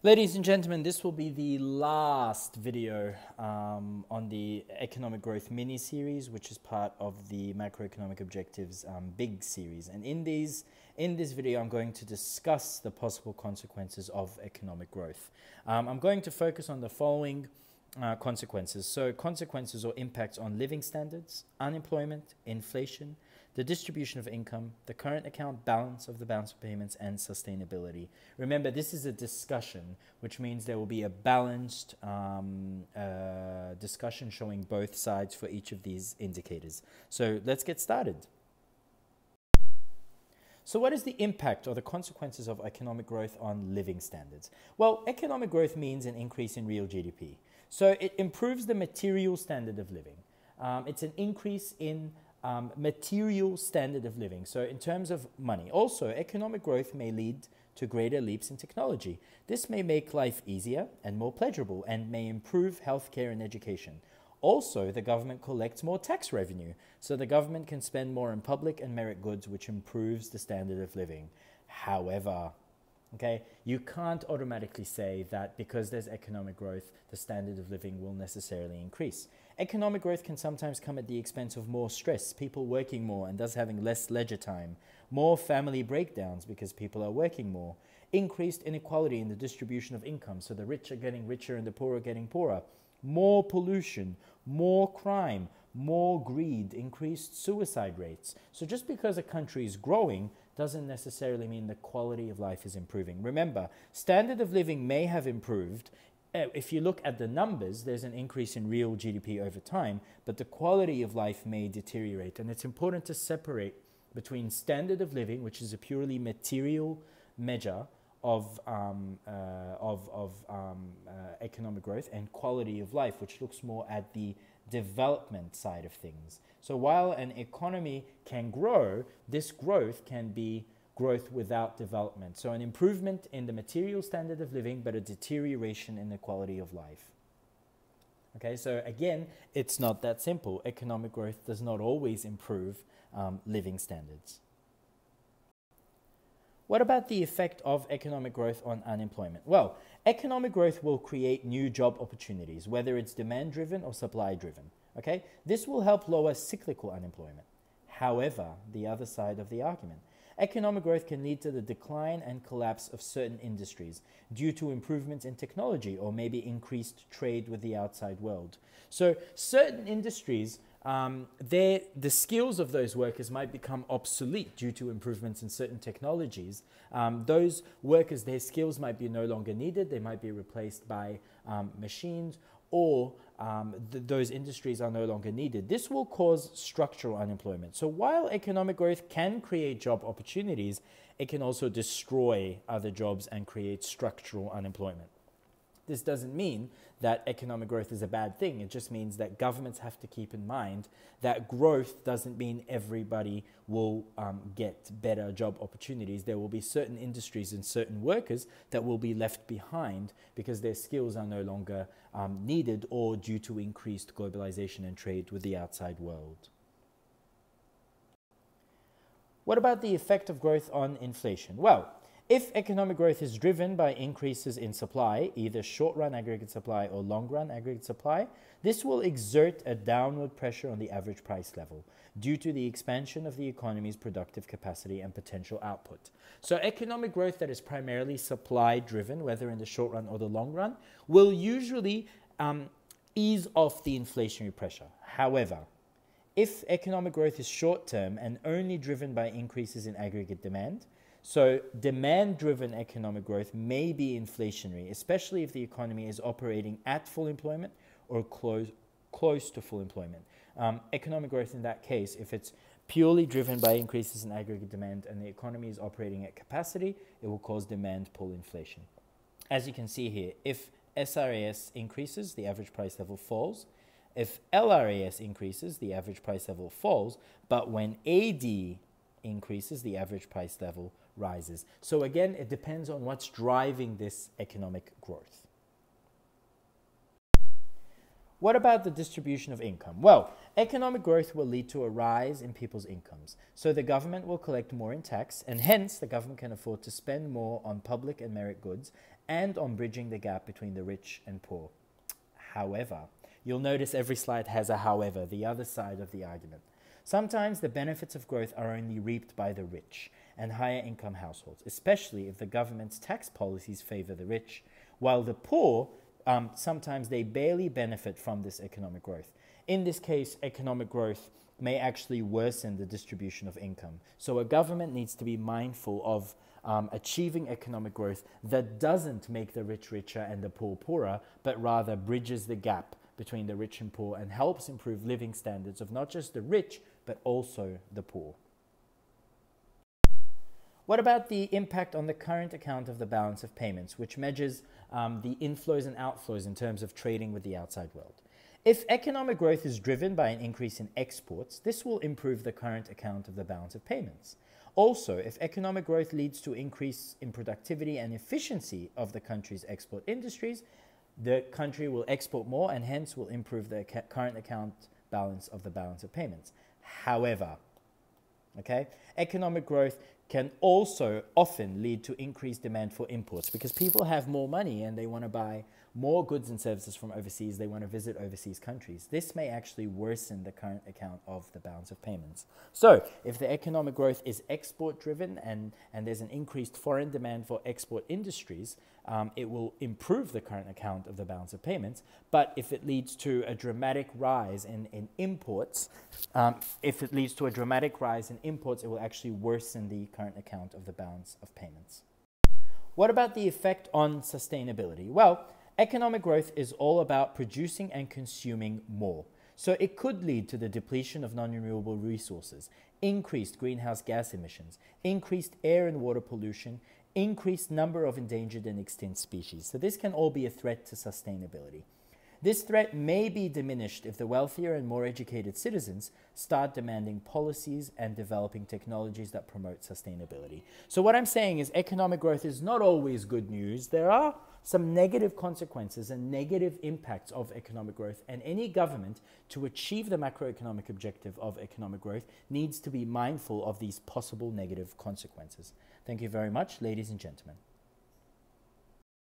Ladies and gentlemen, this will be the last video on the economic growth mini-series, which is part of the macroeconomic objectives big series. And in this video, I'm going to discuss the possible consequences of economic growth. I'm going to focus on the following consequences. So consequences or impacts on living standards, unemployment, inflation, the distribution of income, the current account balance of the balance of payments, and sustainability. Remember, this is a discussion, which means there will be a balanced discussion showing both sides for each of these indicators. So let's get started. So what is the impact or the consequences of economic growth on living standards? Well, economic growth means an increase in real GDP. So it improves the material standard of living. It's an increase in material standard of living, so in terms of money. Also, economic growth may lead to greater leaps in technology. This may make life easier and more pleasurable and may improve healthcare and education. Also, the government collects more tax revenue, so the government can spend more on public and merit goods, which improves the standard of living. However, you can't automatically say that because there's economic growth, the standard of living will necessarily increase. Economic growth can sometimes come at the expense of more stress, people working more and thus having less leisure time, more family breakdowns because people are working more, increased inequality in the distribution of income, so the rich are getting richer and the poor are getting poorer, more pollution, more crime, more greed, increased suicide rates. So just because a country is growing doesn't necessarily mean the quality of life is improving. Remember, standard of living may have improved. If you look at the numbers, there's an increase in real GDP over time, but the quality of life may deteriorate. And it's important to separate between standard of living, which is a purely material measure of economic growth, and quality of life, which looks more at the development side of things. So while an economy can grow, this growth can be growth without development. So an improvement in the material standard of living, but a deterioration in the quality of life. Okay, so again, it's not that simple. Economic growth does not always improve living standards. What about the effect of economic growth on unemployment? Well, economic growth will create new job opportunities, whether it's demand-driven or supply-driven. Okay, this will help lower cyclical unemployment. However, the other side of the argument, economic growth can lead to the decline and collapse of certain industries due to improvements in technology or maybe increased trade with the outside world. So certain industries, the skills of those workers might become obsolete due to improvements in certain technologies. Those workers, their skills might be no longer needed. They might be replaced by machines, or those industries are no longer needed. This will cause structural unemployment. So while economic growth can create job opportunities, it can also destroy other jobs and create structural unemployment. This doesn't mean that economic growth is a bad thing. It just means that governments have to keep in mind that growth doesn't mean everybody will get better job opportunities. There will be certain industries and certain workers that will be left behind because their skills are no longer needed, or due to increased globalization and trade with the outside world. What about the effect of growth on inflation? Well, if economic growth is driven by increases in supply, either short-run aggregate supply or long-run aggregate supply, this will exert a downward pressure on the average price level due to the expansion of the economy's productive capacity and potential output. So economic growth that is primarily supply-driven, whether in the short run or the long run, will usually ease off the inflationary pressure. However, if economic growth is short-term and only driven by increases in aggregate demand, so demand-driven economic growth may be inflationary, especially if the economy is operating at full employment or close to full employment. Economic growth in that case, if it's purely driven by increases in aggregate demand and the economy is operating at capacity, it will cause demand pull inflation. As you can see here, if SRAS increases, the average price level falls. If LRAS increases, the average price level falls. But when AD increases, the average price level rises. So again, it depends on what's driving this economic growth. What about the distribution of income? Well, economic growth will lead to a rise in people's incomes. So the government will collect more in tax, and hence the government can afford to spend more on public and merit goods and on bridging the gap between the rich and poor. However, you'll notice every slide has a however, the other side of the argument. Sometimes the benefits of growth are only reaped by the rich and higher income households, especially if the government's tax policies favor the rich, while the poor sometimes they barely benefit from this economic growth. In this case, economic growth may actually worsen the distribution of income. So a government needs to be mindful of achieving economic growth that doesn't make the rich richer and the poor poorer, but rather bridges the gap between the rich and poor and helps improve living standards of not just the rich, but also the poor. What about the impact on the current account of the balance of payments, which measures the inflows and outflows in terms of trading with the outside world? If economic growth is driven by an increase in exports, this will improve the current account of the balance of payments. Also, if economic growth leads to increase in productivity and efficiency of the country's export industries, the country will export more and hence will improve the current account balance of the balance of payments. However, economic growth can also often lead to increased demand for imports because people have more money and they want to buy more goods and services from overseas. They want to visit overseas countries. This may actually worsen the current account of the balance of payments. So if the economic growth is export driven and there's an increased foreign demand for export industries, it will improve the current account of the balance of payments. But if it leads to a dramatic rise in imports, it will actually worsen the current account of the balance of payments. What about the effect on sustainability? Well, economic growth is all about producing and consuming more. So it could lead to the depletion of non-renewable resources, increased greenhouse gas emissions, increased air and water pollution, increased number of endangered and extinct species. So this can all be a threat to sustainability. This threat may be diminished if the wealthier and more educated citizens start demanding policies and developing technologies that promote sustainability. So what I'm saying is economic growth is not always good news. There are some negative consequences and negative impacts of economic growth, and any government to achieve the macroeconomic objective of economic growth needs to be mindful of these possible negative consequences. Thank you very much, ladies and gentlemen.